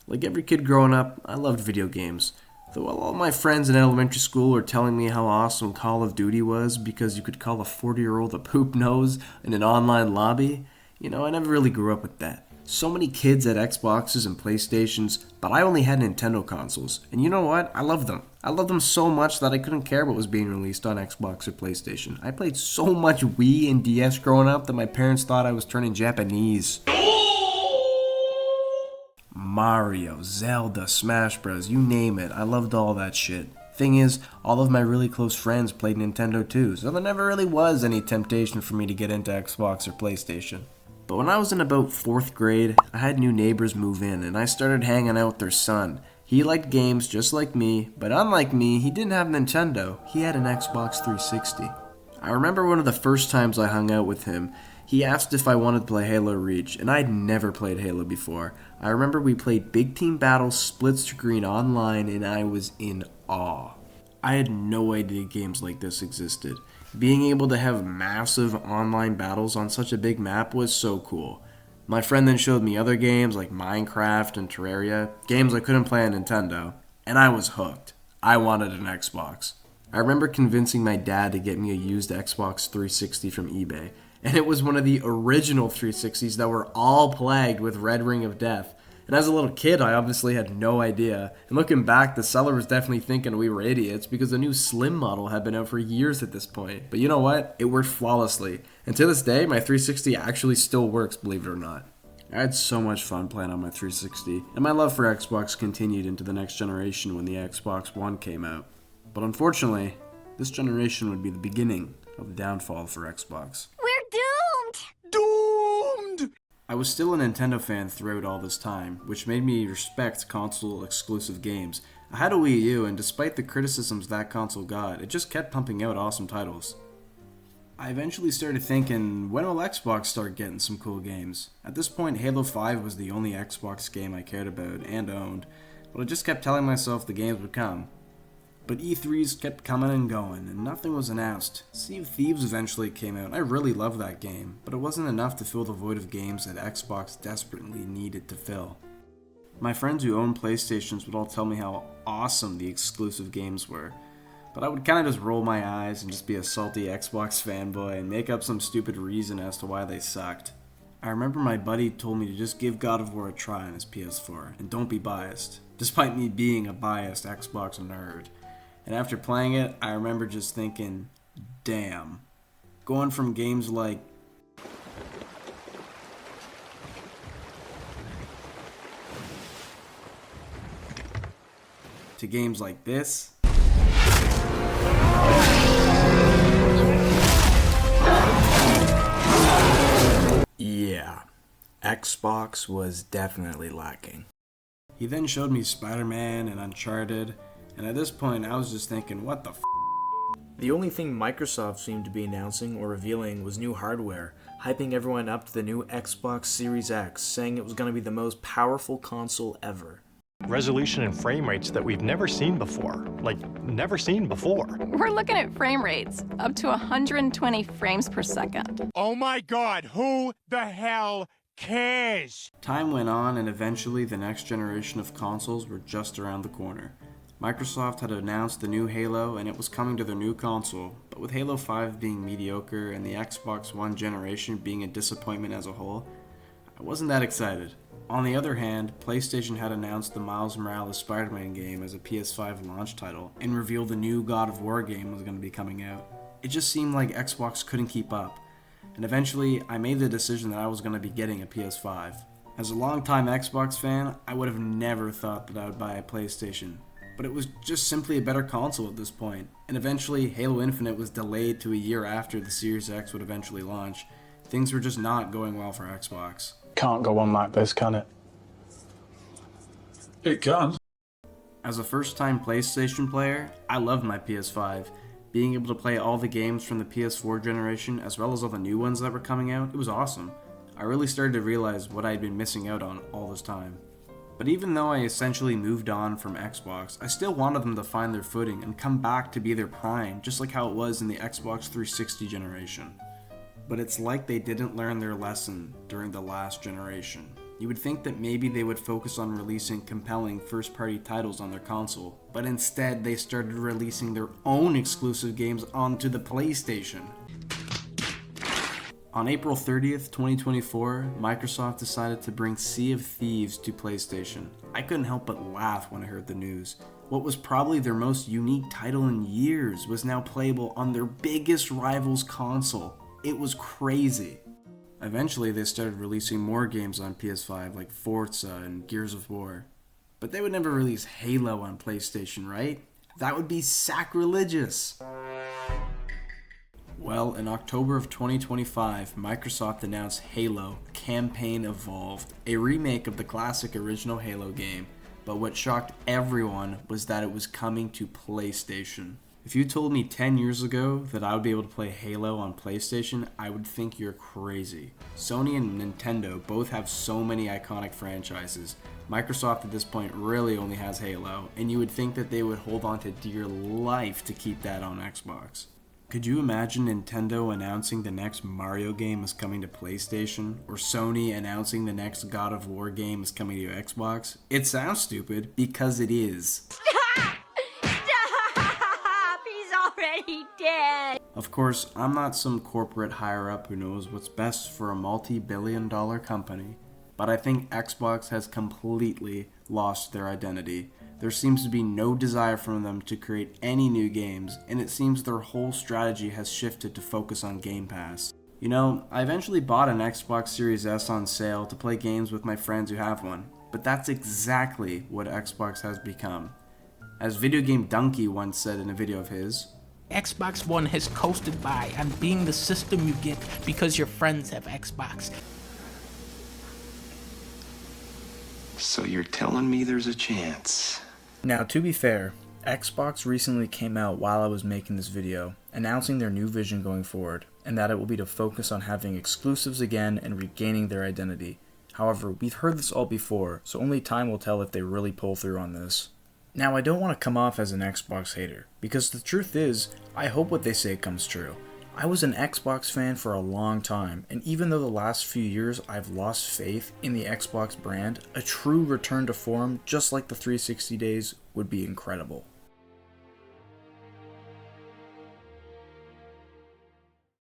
Like every kid growing up, I loved video games. Though all my friends in elementary school were telling me how awesome Call of Duty was because you could call a 40-year-old a poop nose in an online lobby, I never really grew up with that. So many kids had Xboxes and PlayStations, but I only had Nintendo consoles. And you know what? I loved them. I loved them so much that I couldn't care what was being released on Xbox or PlayStation. I played so much Wii and DS growing up that my parents thought I was turning Japanese. Mario, Zelda, Smash Bros, you name it. I loved all that shit. Thing is, all of my really close friends played Nintendo too, so there never really was any temptation for me to get into Xbox or PlayStation. But when I was in about 4th grade, I had new neighbors move in, and I started hanging out with their son. He liked games just like me, but unlike me, he didn't have Nintendo. He had an Xbox 360. I remember one of the first times I hung out with him, he asked if I wanted to play Halo Reach, and I'd never played Halo before. I remember we played Big Team Battle split screen online, and I was in awe. I had no idea games like this existed. Being able to have massive online battles on such a big map was so cool. My friend then showed me other games like Minecraft and Terraria, games I couldn't play on Nintendo, and I was hooked. I wanted an Xbox. I remember convincing my dad to get me a used Xbox 360 from eBay, and it was one of the original 360s that were all plagued with Red Ring of Death. And as a little kid, I obviously had no idea. And looking back, the seller was definitely thinking we were idiots because the new Slim model had been out for years at this point. But you know what? It worked flawlessly. And to this day, my 360 actually still works, believe it or not. I had so much fun playing on my 360, and my love for Xbox continued into the next generation when the Xbox One came out. But unfortunately, this generation would be the beginning of the downfall for Xbox. We're doomed! Doomed! I was still a Nintendo fan throughout all this time, which made me respect console-exclusive games. I had a Wii U, and despite the criticisms that console got, it just kept pumping out awesome titles. I eventually started thinking, when will Xbox start getting some cool games? At this point, Halo 5 was the only Xbox game I cared about and owned, but I just kept telling myself the games would come. But E3s kept coming and going, and nothing was announced. Sea of Thieves eventually came out, and I really loved that game, but it wasn't enough to fill the void of games that Xbox desperately needed to fill. My friends who owned PlayStations would all tell me how awesome the exclusive games were, but I would kind of just roll my eyes and just be a salty Xbox fanboy and make up some stupid reason as to why they sucked. I remember my buddy told me to just give God of War a try on his PS4, and don't be biased, despite me being a biased Xbox nerd. And after playing it, I remember just thinking, damn. Going from games like to games like this. Yeah, Xbox was definitely lacking. He then showed me Spider-Man and Uncharted, and at this point I was just thinking, what the f***? The only thing Microsoft seemed to be announcing or revealing was new hardware, hyping everyone up to the new Xbox Series X, saying it was going to be the most powerful console ever. Resolution and frame rates that we've never seen before. Like, never seen before. We're looking at frame rates up to 120 frames per second. Oh my god, who the hell cares? Time went on, and eventually the next generation of consoles were just around the corner. Microsoft had announced the new Halo, and it was coming to their new console, but with Halo 5 being mediocre and the Xbox One generation being a disappointment as a whole, I wasn't that excited. On the other hand, PlayStation had announced the Miles Morales Spider-Man game as a PS5 launch title, and revealed the new God of War game was going to be coming out. It just seemed like Xbox couldn't keep up, and eventually I made the decision that I was going to be getting a PS5. As a longtime Xbox fan, I would have never thought that I would buy a PlayStation, but it was just simply a better console at this point, and eventually Halo Infinite was delayed to a year after the Series X would eventually launch. Things were just not going well for Xbox. Can't go on like this, can it? It can. As a first-time PlayStation player, I loved my PS5. Being able to play all the games from the PS4 generation, as well as all the new ones that were coming out, it was awesome. I really started to realize what I had been missing out on all this time. But even though I essentially moved on from Xbox, I still wanted them to find their footing and come back to be their prime, just like how it was in the Xbox 360 generation. But it's like they didn't learn their lesson during the last generation. You would think that maybe they would focus on releasing compelling first-party titles on their console, but instead they started releasing their own exclusive games onto the PlayStation. On April 30th, 2024, Microsoft decided to bring Sea of Thieves to PlayStation. I couldn't help but laugh when I heard the news. What was probably their most unique title in years was now playable on their biggest rival's console. It was crazy. Eventually, they started releasing more games on PS5 like Forza and Gears of War. But they would never release Halo on PlayStation, right? That would be sacrilegious. Well, in October of 2025, Microsoft announced Halo Campaign Evolved, a remake of the classic original Halo game. But what shocked everyone was that it was coming to PlayStation. If you told me 10 years ago that I would be able to play Halo on PlayStation, I would think you're crazy. Sony and Nintendo both have so many iconic franchises. Microsoft at this point really only has Halo, and you would think that they would hold on to dear life to keep that on Xbox. Could you imagine Nintendo announcing the next Mario game is coming to PlayStation? Or Sony announcing the next God of War game is coming to Xbox? It sounds stupid, because it is. Stop! He's already dead! Of course, I'm not some corporate higher-up who knows what's best for a multi-billion-dollar company, but I think Xbox has completely lost their identity. There seems to be no desire from them to create any new games, and it seems their whole strategy has shifted to focus on Game Pass. You know, I eventually bought an Xbox Series S on sale to play games with my friends who have one, but that's exactly what Xbox has become. As Video Game Donkey once said in a video of his, Xbox One has coasted by on being the system you get because your friends have Xbox. So you're telling me there's a chance? Now, to be fair, Xbox recently came out while I was making this video, announcing their new vision going forward, and that it will be to focus on having exclusives again and regaining their identity. However, we've heard this all before, so only time will tell if they really pull through on this. Now, I don't want to come off as an Xbox hater, because the truth is, I hope what they say comes true. I was an Xbox fan for a long time, and even though the last few years I've lost faith in the Xbox brand, a true return to form, just like the 360 days, would be incredible.